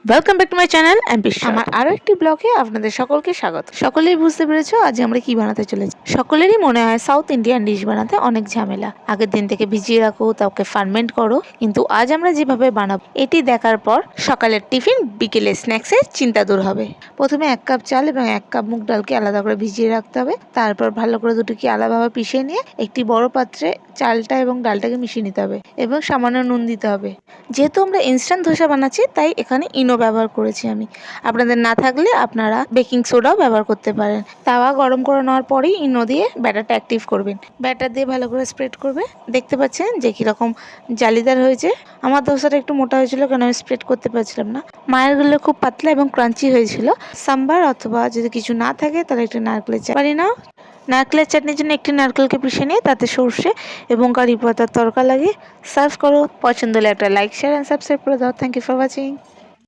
Welcome back to my channel MP আমার আরও একটি ব্লগে আপনাদের সকলকে স্বাগত। সকলেই বুঝতে পেরেছো আজ আমরা কি বানাতে চলেছি। সকলেরই মনে হয় সাউথ ইন্ডিয়ান ডিশ বানাতে অনেক ঝামেলা, আগের দিন থেকে ভিজিয়ে রাখো, তাকে ফার্মেন্ট করো, কিন্তু আজ আমরা যেভাবে বানাবো এটি দেখার পর সকালের টিফিন বিকেলের স্ন্যাক্সের চিন্তা দূর হবে। প্রথমে 1 কাপ চাল এবং 1 কাপ মুগ ডালকে আলাদা করে ভিজিয়ে রাখতে হবে। তারপর ভালো করে দুটোকে আলাদাভাবে পিষে নিয়ে একটি বড় পাত্রে চালটা এবং ডালটাকে মিশিয়ে নিতে হবে এবং সামান্য নুন দিতে হবে। যেহেতু আমরা ইনস্ট্যান্ট ধোসা বানাচ্ছি তাই এখানে ইনো ব্যবহার করেছি আমি। আপনাদের না থাকলে আপনারা বেকিং সোডাও ব্যবহার করতে পারেন। তাওয়া গরম করে নেওয়ার পরেই ইনো দিয়ে ব্যাটারটা অ্যাক্টিভ করবেন। ব্যাটার দিয়ে ভালো করে স্প্রেড করবে। দেখতে পাচ্ছেন যে কীরকম জালিদার হয়েছে। আমার ধোসাটা একটু মোটা হয়েছিল কারণ আমি স্প্রেড করতে পারছিলাম না। মায়েরগুলো খুব পাতলা এবং ক্রাঞ্চি হয়েছিল। সাম্বার অথবা যদি কিছু না থাকে তাহলে একটু নারকেলের চাটনি নাও। নারকেলের চাটনির জন্য একটি নারকেলকে পিষে নিয়ে তাতে সর্ষে এবং কারি পাতার তড়কা লাগিয়ে সার্ভ করো। পছন্দ হলে একটা লাইক, শেয়ার অ্যান্ড সাবস্ক্রাইব করে দাও। Thank you for watching.